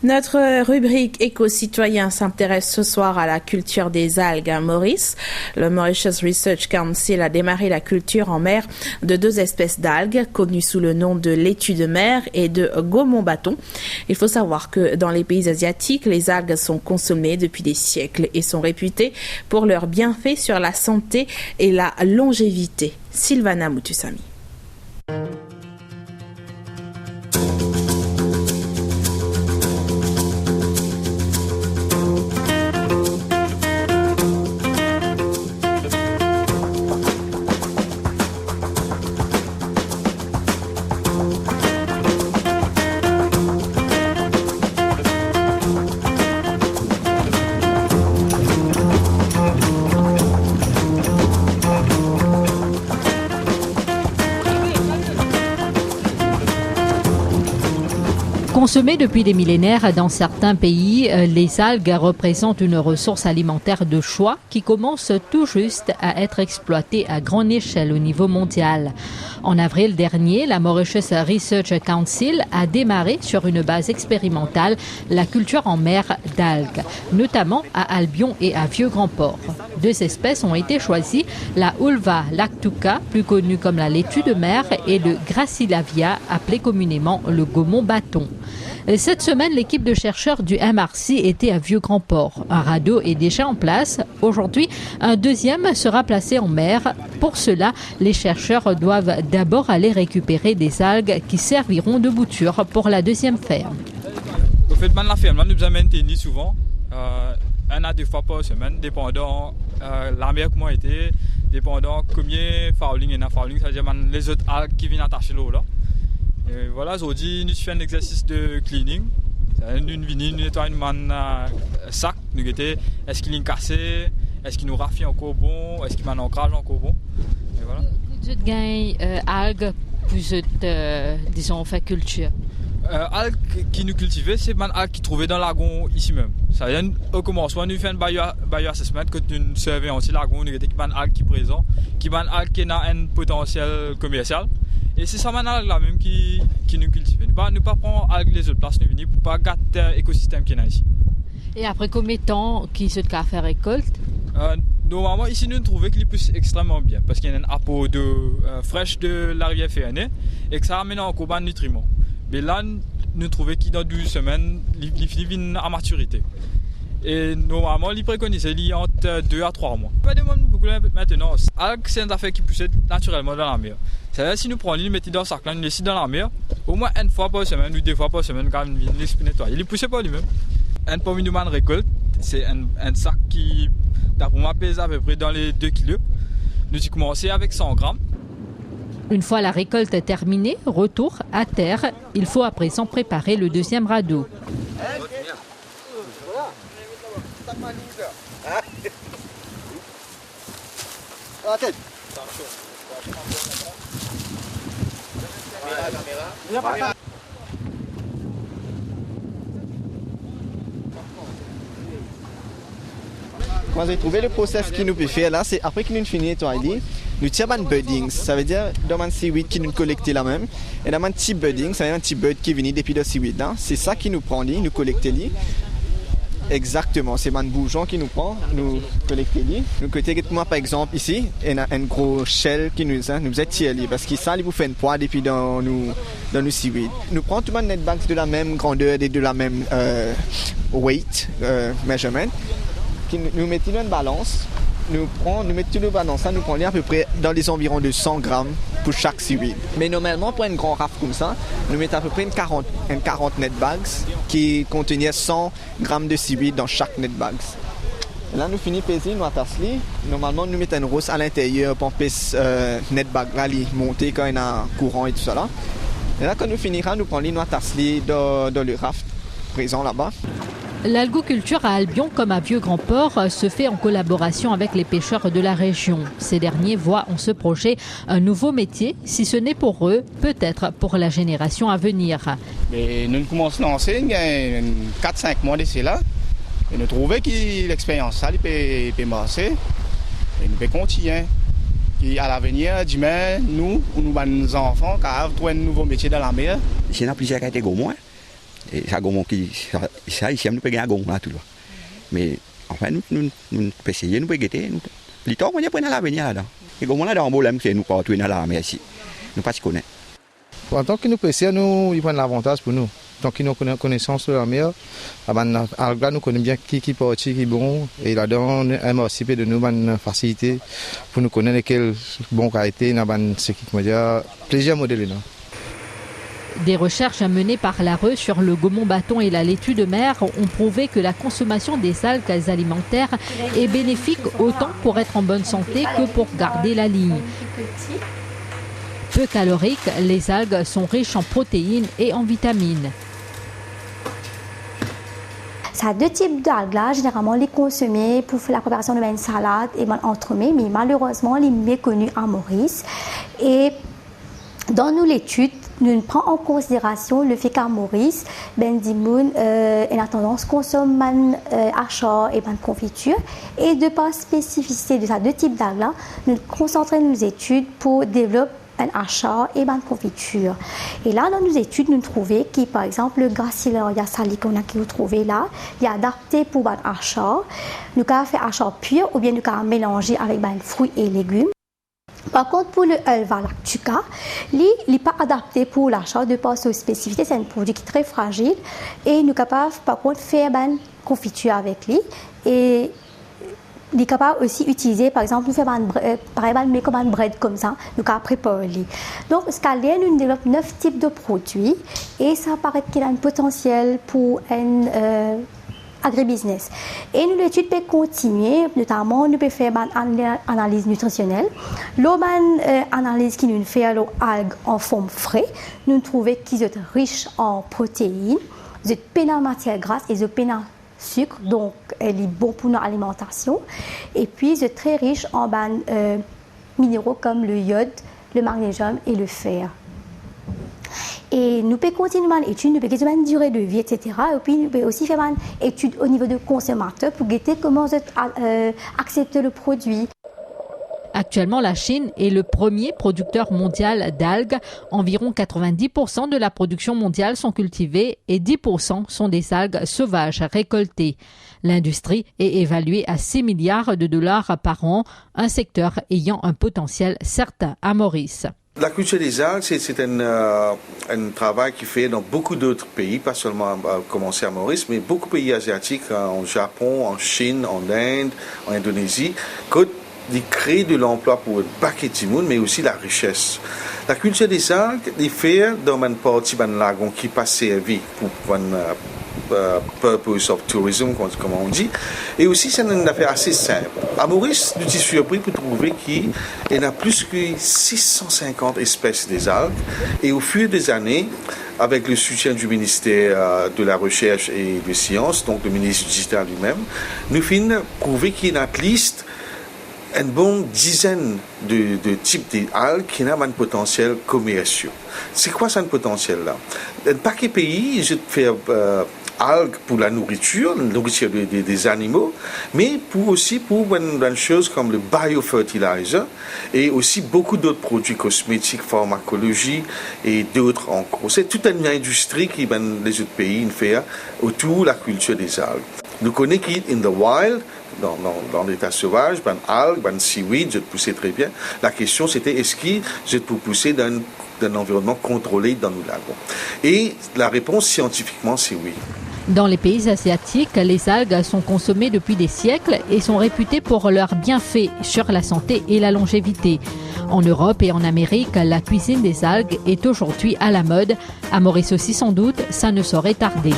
Notre rubrique éco-citoyen s'intéresse ce soir à la culture des algues à Maurice. Le Mauritius Research Council a démarré la culture en mer de deux espèces d'algues connues sous le nom de laitue de mer et de gaumont-bâton. Il faut savoir que dans les pays asiatiques, les algues sont consommées depuis des siècles et sont réputées pour leurs bienfaits sur la santé et la longévité. Sylvana Mutusami. Consommées depuis des millénaires dans certains pays, les algues représentent une ressource alimentaire de choix qui commence tout juste à être exploitée à grande échelle au niveau mondial. En avril dernier, la Mauritius Research Council a démarré sur une base expérimentale la culture en mer d'algues, notamment à Albion et à Vieux-Grand-Port. Deux espèces ont été choisies, la Ulva lactuca, plus connue comme la laitue de mer, et le Gracilavia, appelé communément le gaumont-bâton. Cette semaine, l'équipe de chercheurs du MRC était à Vieux-Grand-Port. Un radeau est déjà en place. Aujourd'hui, un deuxième sera placé en mer. Pour cela, les chercheurs doivent d'abord aller récupérer des algues qui serviront de bouture pour la deuxième ferme. Au fait, la ferme, nous amène tennis souvent, un à deux fois par semaine, dépendant la mer comment était, dépendant combien fouling et fouling, c'est-à-dire les autres algues qui viennent attacher l'eau là. Et voilà, aujourd'hui, nous faisons un exercice de cleaning. Nous venons nettoyer un sac. Nous regardons est-ce qu'il est cassé, est-ce qu'il nous raffine encore bon, est-ce qu'il a un ancrage encore bon. Et voilà. Vous gagnez algues, vous êtes, disons, fait culture. Algues qui nous cultivons, c'est des algues qui trouvent dans le lagon ici même. Ça vient au commencement, nous faisons un bioassessment quand nous surveillons aussi le lagon, nous regardons qu'il y a des algues qui sont présentes, qu'il y a des algues qui ont un potentiel commercial. Et c'est ça maintenant là même qui nous cultive. Nous ne pas prendre algues les autres places, nous venons pour pas gâter l'écosystème qui est ici. Et après combien de temps qui se fait récolte? Normalement ici nous trouvons qu'il pousse extrêmement bien parce qu'il y a un apport d'eau fraîche de la rivière Féané et que ça amène encore des nutriments. Mais là nous trouvons qu'il dans 12 semaines il vient à maturité. Et normalement, il préconise entre 2 à 3 mois. Pas de beaucoup maintenant. Algues, c'est une affaire qui pousse naturellement dans la mer. C'est-à-dire si nous prenons l'île, mettons dans le sac, nous laissons dans la mer, au moins une fois par semaine ou deux fois par semaine, quand nous laissons nettoyer. Il ne pousse pas lui-même. Un pomme de récolte, c'est un sac qui, d'après moi, pèse à peu près dans les 2 kg. Nous avons commencé avec 100 grammes. Une fois la récolte terminée, retour à terre. Il faut à présent préparer le deuxième radeau. Quand j'ai trouvé le process qui nous peut faire là, c'est après que nous finissons de nettoyer, nous tirons un budding. Ça veut dire dans un seaweed qui nous collecte là même. Et dans un petit budding, ça veut dire un petit bird qui vient depuis le seaweed là. C'est ça qui nous prend, nous collecte. Exactement, c'est un bourgeon qui nous prend, nous collecte. Nous collectons par exemple ici, il y a un gros shell qui nous est tiré parce que ça, il vous fait une poids depuis dans nos seaweed. Nous prenons tout le net bags de la même grandeur et de la même weight measurement. Nous mettons une balance, nous mettons une balance, ça nous prend à peu près dans les environs de 100 grammes pour chaque seaweed. Mais normalement, pour une grande raft comme ça, nous mettons à peu près une 40 net bags qui contenaient 100 grammes de seaweed dans chaque net bags. Et là, nous finissons peser, nous attassons. Normalement, nous mettons une rose à l'intérieur pour peser net bag là, monter quand il y a un courant et tout ça là. Et là, quand nous finirons, nous prenons nous attassons dans le raft présent là-bas. L'algoculture à Albion comme à Vieux-Grand-Port se fait en collaboration avec les pêcheurs de la région. Ces derniers voient en ce projet un nouveau métier, si ce n'est pour eux, peut-être pour la génération à venir. Mais nous commençons à lancer il y a 4-5 mois d'ici là. Et nous trouvons que l'expérience ça peut marcher et nous pouvons continuer. Et à l'avenir, demain, nous, ou nos enfants, car trouver un nouveau métier dans la mer. Il y a plusieurs catégories. Et ça gomme qui ça ici nous peut gagner gomme là tout. Mais enfin nous peut essayer nous peut guetter nous. Les temps on y prendre la venir là. Et gomme là dans problème c'est nous pas tout dans la mer ici. Nous pas se connaître. En tant que nous pêcheurs, nous il prend l'avantage pour nous. Tant que nous avons connaissance de la mer, nous connaissons bien qui parti, qui bon, et là-dedans, un participer de nous, une facilité pour nous connaître lesquels bon qualité, ce qui me dit plaisir modèle. Des recherches menées par l'ARE sur le gaumont-bâton et la laitue de mer ont prouvé que la consommation des algues alimentaires est bénéfique autant pour être en bonne santé que pour garder la ligne. Peu caloriques, les algues sont riches en protéines et en vitamines. Ça a deux types d'algues là, généralement les consommer pour la préparation de une salade et un entremets, mais malheureusement les méconnus à Maurice. Et dans nos études, nous prenons en considération le fait qu'à Maurice, Dimoun a tendance à consommer achat et confiture. Et de par spécificité de ces deux types d'algues là, nous concentrons nos études pour développer un achat et une confiture. Et là, dans nos études, nous trouvons que, par exemple, le Gracilaria sali qu'on a trouvé là, il est adapté pour un achat. Nous avons fait achat pur ou bien nous avons mélangé avec fruits et légumes. Par contre, pour le Ulva lactuca, il n'est pas adapté pour l'achat de par sa spécificité. C'est un produit qui est très fragile et nous sommes capables, par contre, de faire une confiture avec lui. Et il est capable aussi d'utiliser, par exemple, nous faisons un bread comme ça, nous avons préparé. Donc, Scalien, nous développons 9 types de produits et ça paraît qu'il a un potentiel pour un agribusiness. Et nous, l'étude peut continuer, notamment, nous pouvons faire une analyse nutritionnelle. L'analyse qui nous fait l'algue en forme frais, nous trouvons qu'ils sont riches en protéines, ils sont pleins en matière grasse et ils sont pleins en sucre, donc elle est bon pour notre alimentation. Et puis, c'est très riche en minéraux comme le iode, le magnésium et le fer. Et nous pouvons continuer l'étude, nous pouvons faire une durée de vie, etc. Et puis, nous pouvons aussi faire une étude au niveau du consommateur pour guetter comment accepter le produit. Actuellement, la Chine est le premier producteur mondial d'algues. Environ 90% de la production mondiale sont cultivées et 10% sont des algues sauvages récoltées. L'industrie est évaluée à 6 milliards de dollars par an, un secteur ayant un potentiel certain à Maurice. La culture des algues, c'est un travail qui fait dans beaucoup d'autres pays, pas seulement commencer à Maurice, mais beaucoup de pays asiatiques, en Japon, en Chine, en Inde, en Indonésie, qui créent de l'emploi pour le paquet de monde, mais aussi la richesse. La culture des algues, il fait dans une partie de lagon qui passe servi pour purpose of tourism, comme on dit. Et aussi, c'est une affaire assez simple. À Maurice, nous sommes surpris pour trouver qu'il y a plus que 650 espèces des algues. Et au fil des années, avec le soutien du ministère de la Recherche et des Sciences, donc le ministre digital lui-même, nous finissons prouver qu'il y a une liste une bonne dizaine de types d'algues qui ont un potentiel commercial. C'est quoi ce potentiel-là? Un paquet de pays, je fais algues pour la nourriture des animaux, mais aussi pour une chose comme le biofertilizer et aussi beaucoup d'autres produits cosmétiques, pharmacologie et d'autres en gros. C'est toute une industrie qui les autres pays font autour de la culture des algues. Nous connaissons in the wild, dans l'état sauvage, algues, seaweed, je poussais très bien. La question c'était est-ce que je peux pousser dans un environnement contrôlé dans nos lagons? Et la réponse scientifiquement c'est oui. Dans les pays asiatiques, les algues sont consommées depuis des siècles et sont réputées pour leurs bienfaits sur la santé et la longévité. En Europe et en Amérique, la cuisine des algues est aujourd'hui à la mode. À Maurice aussi sans doute, ça ne saurait tarder.